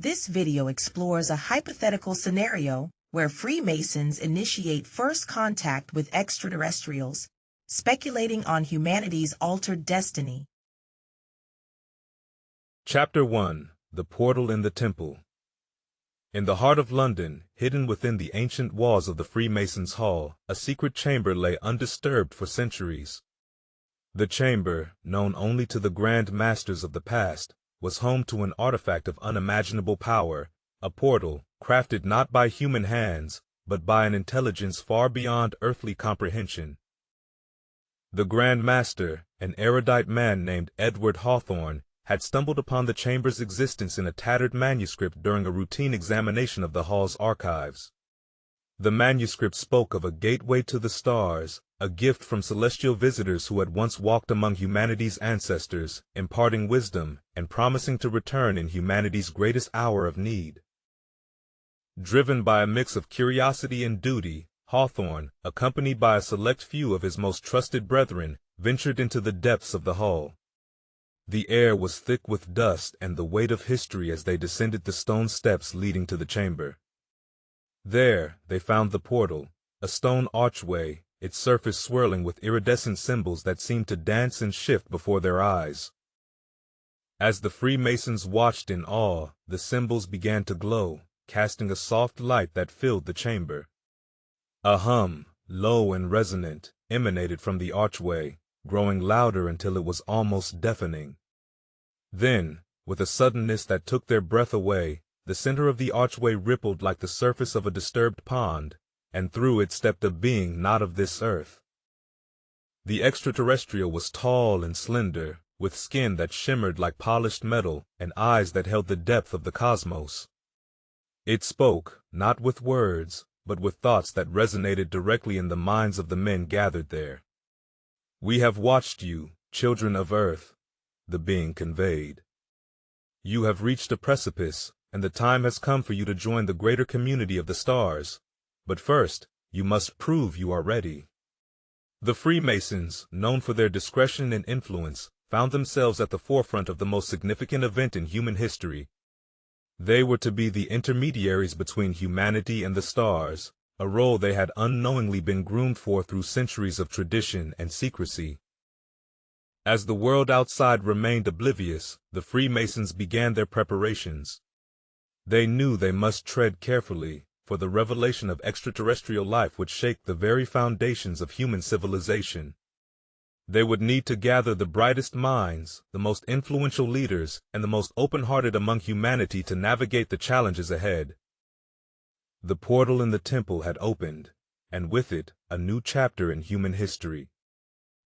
This video explores a hypothetical scenario where Freemasons initiate first contact with extraterrestrials, speculating on humanity's altered destiny. Chapter 1: The Portal in the Temple. In the heart of London, hidden within the ancient walls of the Freemasons Hall, a secret chamber lay undisturbed for centuries. The chamber, known only to the Grand Masters of the past, was home to an artifact of unimaginable power, a portal, crafted not by human hands, but by an intelligence far beyond earthly comprehension. The Grand Master, an erudite man named Edward Hawthorne, had stumbled upon the chamber's existence in a tattered manuscript during a routine examination of the hall's archives. The manuscript spoke of a gateway to the stars, a gift from celestial visitors who had once walked among humanity's ancestors, imparting wisdom and promising to return in humanity's greatest hour of need. Driven by a mix of curiosity and duty, Hawthorne, accompanied by a select few of his most trusted brethren, ventured into the depths of the hall. The air was thick with dust and the weight of history as they descended the stone steps leading to the chamber. There, they found the portal, a stone archway, its surface swirling with iridescent symbols that seemed to dance and shift before their eyes. As the Freemasons watched in awe, the symbols began to glow, casting a soft light that filled the chamber. A hum, low and resonant, emanated from the archway, growing louder until it was almost deafening. Then, with a suddenness that took their breath away, the center of the archway rippled like the surface of a disturbed pond, and through it stepped a being not of this earth. The extraterrestrial was tall and slender, with skin that shimmered like polished metal and eyes that held the depth of the cosmos. It spoke, not with words, but with thoughts that resonated directly in the minds of the men gathered there. "We have watched you, children of Earth," the being conveyed. "You have reached a precipice, and the time has come for you to join the greater community of the stars. But first, you must prove you are ready." The Freemasons, known for their discretion and influence, found themselves at the forefront of the most significant event in human history. They were to be the intermediaries between humanity and the stars, a role they had unknowingly been groomed for through centuries of tradition and secrecy. As the world outside remained oblivious, the Freemasons began their preparations. They knew they must tread carefully, for the revelation of extraterrestrial life would shake the very foundations of human civilization. They would need to gather the brightest minds, the most influential leaders, and the most open-hearted among humanity to navigate the challenges ahead. The portal in the temple had opened, and with it, a new chapter in human history.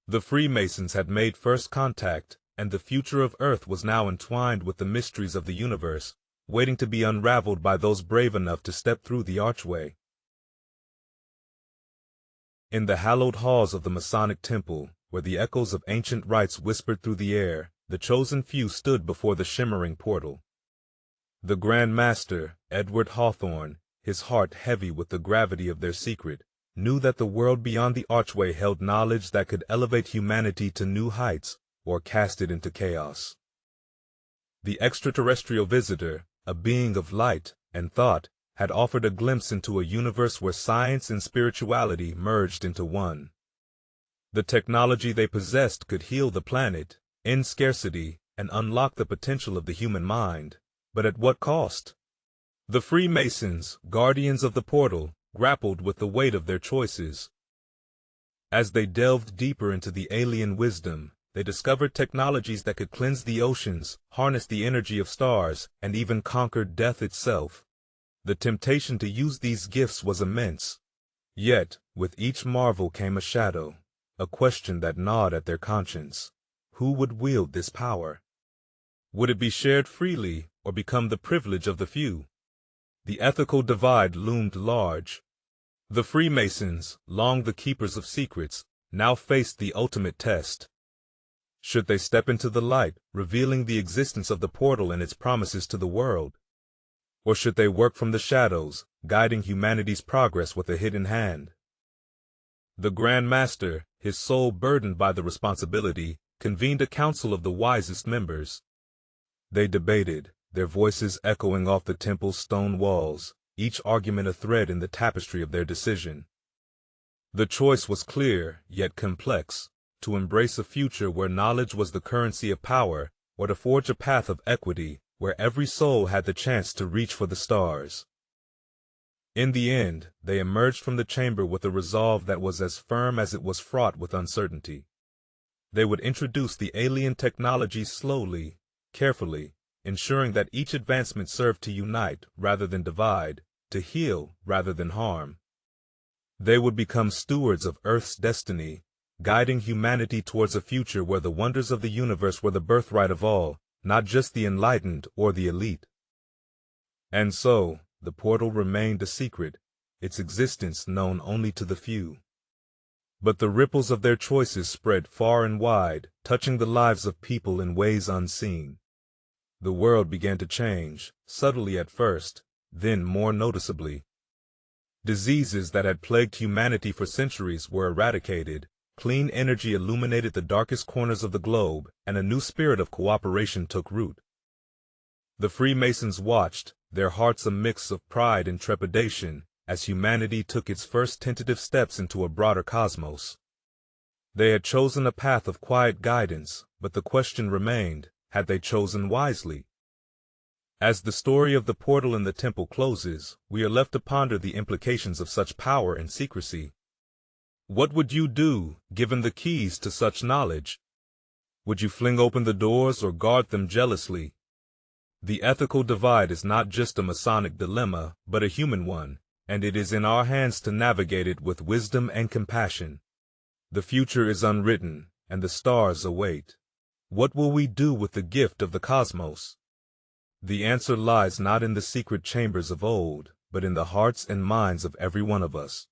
The Freemasons had made first contact, and the future of Earth was now entwined with the mysteries of the universe, waiting to be unraveled by those brave enough to step through the archway. In the hallowed halls of the Masonic temple, where the echoes of ancient rites whispered through the air, the chosen few stood before the shimmering portal. The Grand Master, Edward Hawthorne, his heart heavy with the gravity of their secret, knew that the world beyond the archway held knowledge that could elevate humanity to new heights or cast it into chaos. The extraterrestrial visitor, a being of light and thought, had offered a glimpse into a universe where science and spirituality merged into one. The technology they possessed could heal the planet, end scarcity, and unlock the potential of the human mind. But at what cost? The Freemasons, guardians of the portal, grappled with the weight of their choices. As they delved deeper into the alien wisdom, they discovered technologies that could cleanse the oceans, harness the energy of stars, and even conquer death itself. The temptation to use these gifts was immense. Yet, with each marvel came a shadow, a question that gnawed at their conscience. Who would wield this power? Would it be shared freely, or become the privilege of the few? The ethical divide loomed large. The Freemasons, long the keepers of secrets, now faced the ultimate test. Should they step into the light, revealing the existence of the portal and its promises to the world? Or should they work from the shadows, guiding humanity's progress with a hidden hand? The Grand Master, his soul burdened by the responsibility, convened a council of the wisest members. They debated, their voices echoing off the temple's stone walls, each argument a thread in the tapestry of their decision. The choice was clear, yet complex, to embrace a future where knowledge was the currency of power, or to forge a path of equity, where every soul had the chance to reach for the stars. In the end, they emerged from the chamber with a resolve that was as firm as it was fraught with uncertainty. They would introduce the alien technology slowly, carefully, ensuring that each advancement served to unite rather than divide, to heal rather than harm. They would become stewards of Earth's destiny, guiding humanity towards a future where the wonders of the universe were the birthright of all, not just the enlightened or the elite. And so, the portal remained a secret, its existence known only to the few. But the ripples of their choices spread far and wide, touching the lives of people in ways unseen. The world began to change, subtly at first, then more noticeably. Diseases that had plagued humanity for centuries were eradicated, clean energy illuminated the darkest corners of the globe, and a new spirit of cooperation took root. The Freemasons watched, their hearts a mix of pride and trepidation, as humanity took its first tentative steps into a broader cosmos. They had chosen a path of quiet guidance, but the question remained, had they chosen wisely? As the story of the portal in the temple closes, we are left to ponder the implications of such power and secrecy. What would you do, given the keys to such knowledge? Would you fling open the doors or guard them jealously? The ethical divide is not just a Masonic dilemma, but a human one, and it is in our hands to navigate it with wisdom and compassion. The future is unwritten, and the stars await. What will we do with the gift of the cosmos? The answer lies not in the secret chambers of old, but in the hearts and minds of every one of us.